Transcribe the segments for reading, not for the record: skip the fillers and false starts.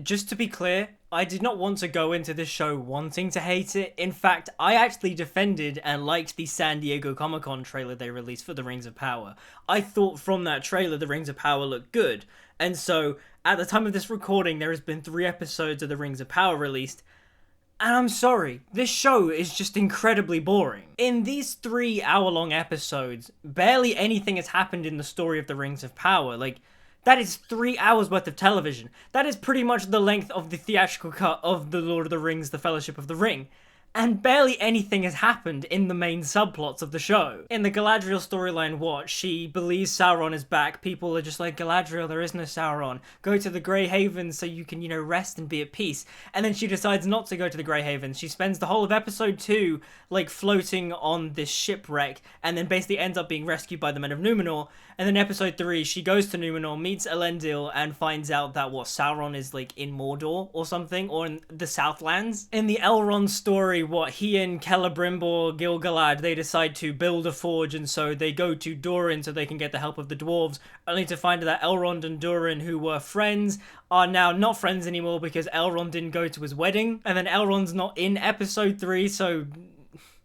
just to be clear, I did not want to go into this show wanting to hate it. In fact, I actually defended and liked the San Diego Comic-Con trailer they released for The Rings of Power. I thought from that trailer The Rings of Power looked good. And so, at the time of this recording, there has been 3 episodes of The Rings of Power released. And I'm sorry, this show is just incredibly boring. In these 3-hour-long episodes, barely anything has happened in the story of The Rings of Power. Like, that is 3 hours worth of television. That is pretty much the length of the theatrical cut of The Lord of the Rings, The Fellowship of the Ring. And barely anything has happened in the main subplots of the show. In the Galadriel storyline, what? She believes Sauron is back. People are just like, Galadriel, there is no Sauron. Go to the Grey Havens so you can, rest and be at peace. And then she decides not to go to the Grey Havens. She spends the whole of episode 2, floating on this shipwreck, and then basically ends up being rescued by the Men of Numenor. And then episode 3, she goes to Numenor, meets Elendil, and finds out that, Sauron is, in Mordor or something, or in the Southlands. In the Elrond story, he and Celebrimbor, Gil-galad, they decide to build a forge, and so they go to Durin so they can get the help of the dwarves, only to find that Elrond and Durin, who were friends, are now not friends anymore because Elrond didn't go to his wedding, and then Elrond's not in episode 3, so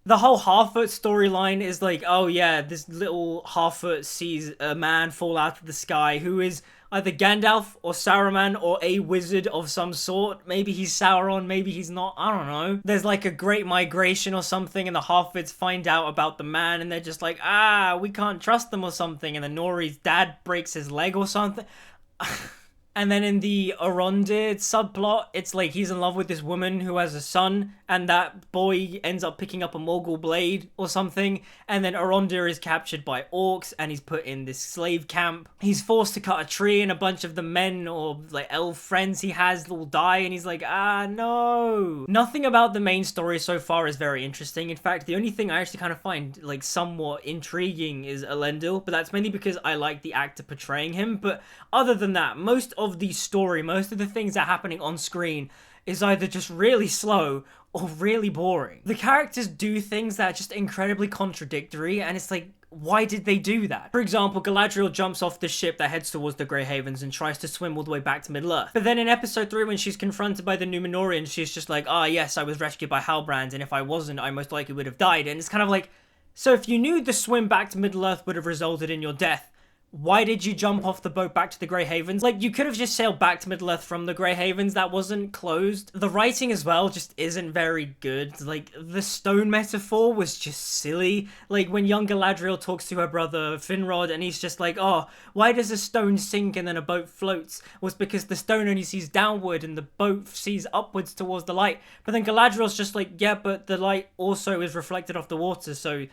the whole Harfoot storyline is oh yeah, this little Harfoot sees a man fall out of the sky who is either Gandalf or Saruman or a wizard of some sort. Maybe he's Sauron, maybe he's not, I don't know. There's a great migration or something, and the Harfoots find out about the man, and they're just we can't trust them or something, and then Nori's dad breaks his leg or something. And then in the Arondir subplot, it's he's in love with this woman who has a son, and that boy ends up picking up a Morgul blade or something, and then Arondir is captured by orcs, and he's put in this slave camp. He's forced to cut a tree, and a bunch of the men or elf friends he has will die, and he's no. Nothing about the main story so far is very interesting. In fact, the only thing I actually kind of find somewhat intriguing is Elendil, but that's mainly because I like the actor portraying him. But other than that, most of the story, most of the things that are happening on screen is either just really slow or really boring. The characters do things that are just incredibly contradictory, and it's why did they do that? For example, Galadriel jumps off the ship that heads towards the Grey Havens and tries to swim all the way back to Middle-earth. But then in episode 3, when she's confronted by the Númenóreans, she's just yes, I was rescued by Halbrand, and if I wasn't, I most likely would have died. And it's kind of so if you knew the swim back to Middle-earth would have resulted in your death, why did you jump off the boat back to the Grey Havens? You could have just sailed back to Middle-earth from the Grey Havens. That wasn't closed. The writing as well just isn't very good. The stone metaphor was just silly. When young Galadriel talks to her brother Finrod, and he's just oh, why does a stone sink and then a boat floats? Was because the stone only sees downward and the boat sees upwards towards the light. But then Galadriel's just yeah, but the light also is reflected off the water, so...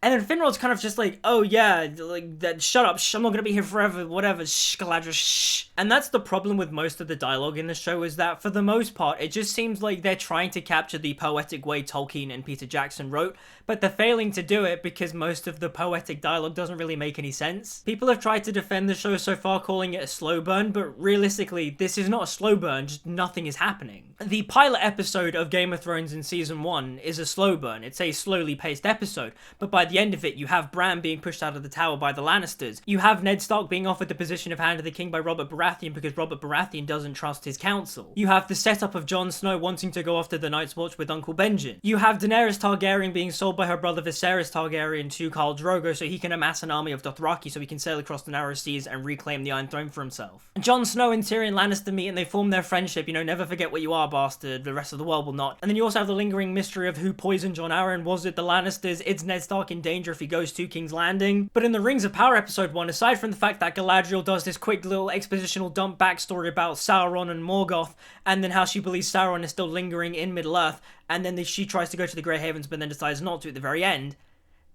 And then Finrod's kind of just oh yeah, that, shut up, I'm not gonna be here forever, whatever, shh, Galadriel, shh. And that's the problem with most of the dialogue in the show, is that for the most part, it just seems like they're trying to capture the poetic way Tolkien and Peter Jackson wrote, but they're failing to do it because most of the poetic dialogue doesn't really make any sense. People have tried to defend the show so far, calling it a slow burn, but realistically, this is not a slow burn, just nothing is happening. The pilot episode of Game of Thrones in season 1 is a slow burn. It's a slowly paced episode, but by the end of it, you have Bran being pushed out of the tower by the Lannisters. You have Ned Stark being offered the position of Hand of the King by Robert Baratheon because Robert Baratheon doesn't trust his council. You have the setup of Jon Snow wanting to go after the Night's Watch with Uncle Benjen. You have Daenerys Targaryen being sold by her brother Viserys Targaryen to Khal Drogo so he can amass an army of Dothraki so he can sail across the narrow seas and reclaim the Iron Throne for himself. Jon Snow and Tyrion Lannister meet and they form their friendship, never forget what you are, bastard, the rest of the world will not. And then you also have the lingering mystery of who poisoned Jon Arryn. Was it the Lannisters? Is Ned Stark in danger if he goes to King's Landing? But in the Rings of Power episode 1, aside from the fact that Galadriel does this quick little expositional dump backstory about Sauron and Morgoth, and then how she believes Sauron is still lingering in Middle-earth, and then she tries to go to the Grey Havens but then decides not to at the very end,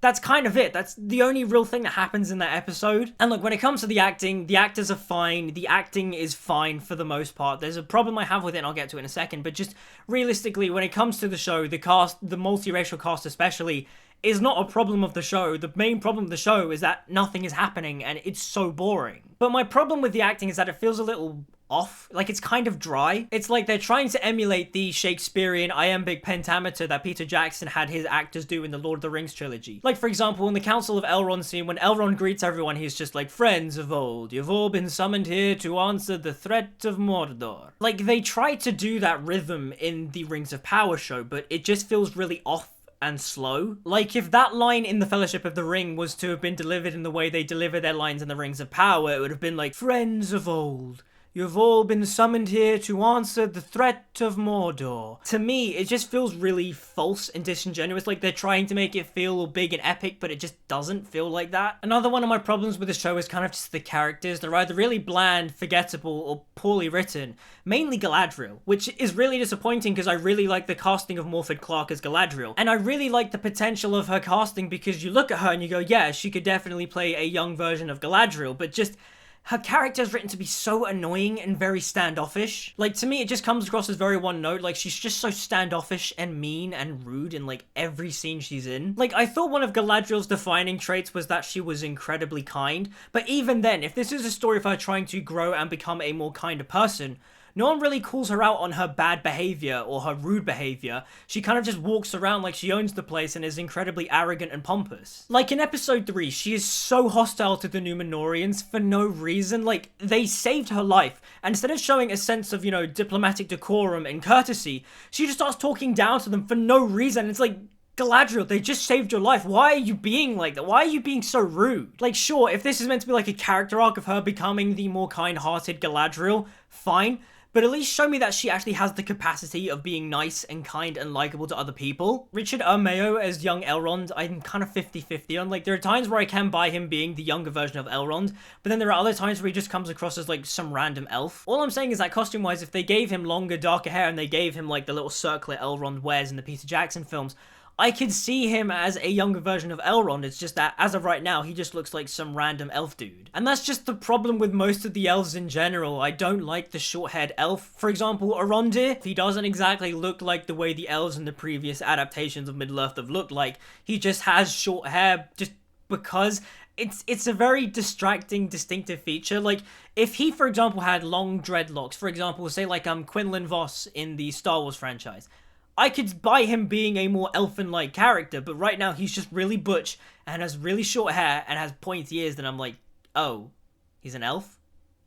that's kind of it. That's the only real thing that happens in that episode. And look, when it comes to the acting, the actors are fine. The acting is fine for the most part. There's a problem I have with it, and I'll get to it in a second, but just realistically, when it comes to the show, the cast, the multiracial cast especially, is not a problem of the show. The main problem of the show is that nothing is happening, and it's so boring. But my problem with the acting is that it feels a little off. Like, it's kind of dry. It's like they're trying to emulate the Shakespearean iambic pentameter that Peter Jackson had his actors do in the Lord of the Rings trilogy. Like, for example, in the Council of Elrond scene, when Elrond greets everyone, he's just like, "Friends of old, you've all been summoned here to answer the threat of Mordor." Like, they try to do that rhythm in the Rings of Power show, but it just feels really off and slow. Like, if that line in the Fellowship of the Ring was to have been delivered in the way they deliver their lines in the Rings of Power, it would have been like, "Friends of old, you've all been summoned here to answer the threat of Mordor." To me, it just feels really false and disingenuous, like they're trying to make it feel big and epic, but it just doesn't feel like that. Another one of my problems with the show is kind of just the characters. They're either really bland, forgettable, or poorly written. Mainly Galadriel, which is really disappointing because I really like the casting of Morfydd Clark as Galadriel. And I really like the potential of her casting because you look at her and you go, yeah, she could definitely play a young version of Galadriel, but just her character is written to be so annoying and very standoffish. Like, to me, it just comes across as very one note. Like, she's just so standoffish and mean and rude in, like, every scene she's in. Like, I thought one of Galadriel's defining traits was that she was incredibly kind. But even then, if this is a story of her trying to grow and become a more kinder person, no one really calls her out on her bad behavior or her rude behavior. She kind of just walks around like she owns the place and is incredibly arrogant and pompous. Like in episode 3, she is so hostile to the Númenóreans for no reason. Like, they saved her life, and instead of showing a sense of, you know, diplomatic decorum and courtesy, she just starts talking down to them for no reason. It's like, Galadriel, they just saved your life. Why are you being like that? Why are you being so rude? Like, sure, if this is meant to be like a character arc of her becoming the more kind-hearted Galadriel, fine. But at least show me that she actually has the capacity of being nice and kind and likable to other people. Richard Mayo as young Elrond, I'm kind of 50-50 on. Like, there are times where I can buy him being the younger version of Elrond, but then there are other times where he just comes across as, like, some random elf. All I'm saying is that costume-wise, if they gave him longer, darker hair and they gave him, like, the little circlet Elrond wears in the Peter Jackson films, I could see him as a younger version of Elrond. It's just that, as of right now, he just looks like some random elf dude. And that's just the problem with most of the elves in general. I don't like the short-haired elf. For example, Arondir, he doesn't exactly look like the way the elves in the previous adaptations of Middle-earth have looked like. He just has short hair just because it's a very distracting, distinctive feature. Like, if he, for example, had long dreadlocks, for example, say like Quinlan Vos in the Star Wars franchise, I could buy him being a more elfin-like character, but right now he's just really butch and has really short hair and has pointy ears, and I'm like, oh, he's an elf?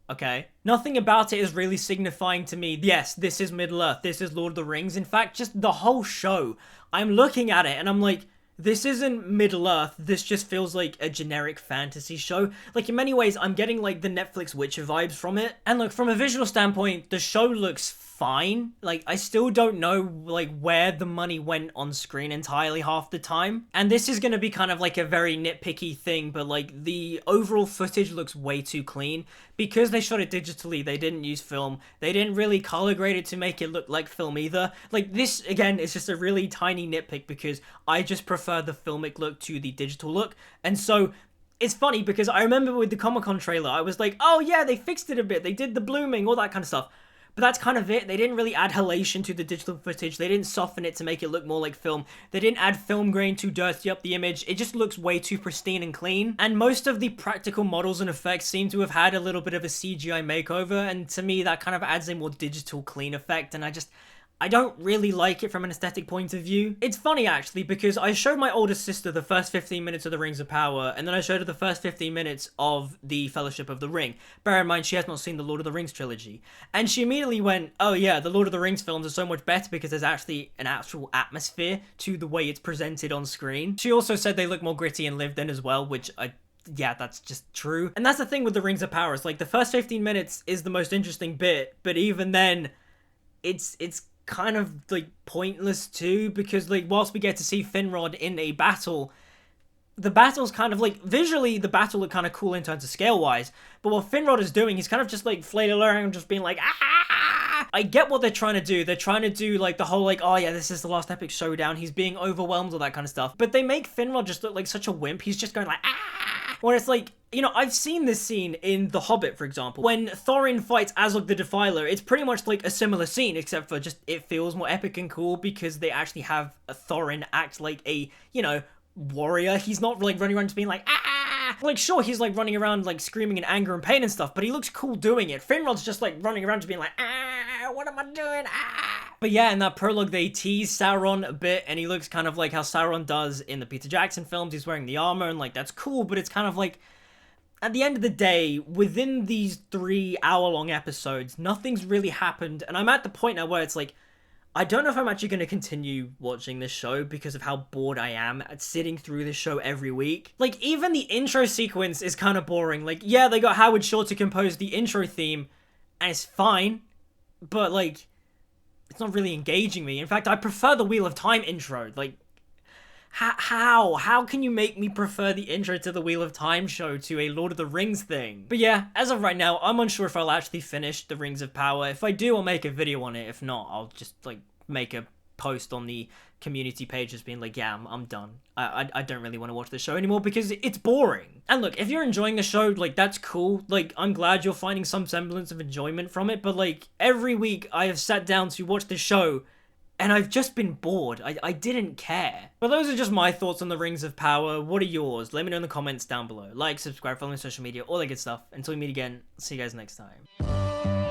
Okay. Nothing about it is really signifying to me, yes, this is Middle-earth, this is Lord of the Rings. In fact, just the whole show, I'm looking at it and I'm like, this isn't Middle-earth, this just feels like a generic fantasy show. Like, in many ways, I'm getting, like, the Netflix Witcher vibes from it. And, look, from a visual standpoint, the show looks fine. Like, I still don't know, like, where the money went on screen entirely half the time. And this is gonna be kind of, like, a very nitpicky thing, but, like, the overall footage looks way too clean. Because they shot it digitally, they didn't use film. They didn't really color grade it to make it look like film either. Like, this, again, is just a really tiny nitpick because I just prefer the filmic look to the digital look. And so it's funny because I remember with the Comic-Con trailer, I was like, oh yeah, they fixed it a bit. They did the blooming, all that kind of stuff. But that's kind of it. They didn't really add halation to the digital footage. They didn't soften it to make it look more like film. They didn't add film grain to dirty up the image. It just looks way too pristine and clean. And most of the practical models and effects seem to have had a little bit of a CGI makeover. And to me, that kind of adds a more digital clean effect. And I don't really like it from an aesthetic point of view. It's funny, actually, because I showed my oldest sister the first 15 minutes of The Rings of Power, and then I showed her the first 15 minutes of The Fellowship of the Ring. Bear in mind, she has not seen the Lord of the Rings trilogy. And she immediately went, oh yeah, the Lord of the Rings films are so much better because there's actually an actual atmosphere to the way it's presented on screen. She also said they look more gritty and lived in as well, which yeah, that's just true. And that's the thing with The Rings of Power, it's like the first 15 minutes is the most interesting bit, but even then, it's kind of like pointless too, because like whilst we get to see Finrod in a battle, the battle's kind of like visually the battle looked kind of cool in terms of scale wise, but what Finrod is doing, he's kind of just like flailing around just being like ah. I get what they're trying to do. They're trying to do like the whole like, oh yeah, this is the last epic showdown, he's being overwhelmed, all that kind of stuff, but they make Finrod just look like such a wimp. He's just going like ah, when it's like, you know, I've seen this scene in The Hobbit, for example. When Thorin fights Azog the Defiler, it's pretty much like a similar scene, except for just it feels more epic and cool because they actually have a Thorin act like a, you know, warrior. He's not like running around just being like, ah! Like, sure, he's like running around like screaming in anger and pain and stuff, but he looks cool doing it. Finrod's just like running around just being like, what am I doing? But yeah, in that prologue, they tease Sauron a bit, and he looks kind of like how Sauron does in the Peter Jackson films. He's wearing the armor, and like, that's cool, but it's kind of like, at the end of the day, within these 3-hour-long episodes, nothing's really happened, and I'm at the point now where it's like, I don't know if I'm actually going to continue watching this show because of how bored I am at sitting through this show every week. Like, even the intro sequence is kind of boring. Like, yeah, they got Howard Shore to compose the intro theme, and it's fine, but like, it's not really engaging me. In fact, I prefer the Wheel of Time intro. Like, how can you make me prefer the intro to the Wheel of Time show to a Lord of the Rings thing? But yeah, as of right now, I'm unsure if I'll actually finish the Rings of Power. If I do, I'll make a video on it. If not, I'll just like make a post on the community page just being like, yeah, I'm done. I don't really want to watch this show anymore because it's boring. And look, if you're enjoying the show, like, that's cool. Like, I'm glad you're finding some semblance of enjoyment from it, but like, every week I have sat down to watch this show and I've just been bored. I didn't care. But those are just my thoughts on the Rings of Power. What are yours? Let me know in the comments down below. Like, subscribe, follow me on social media, all that good stuff. Until we meet again, see you guys next time.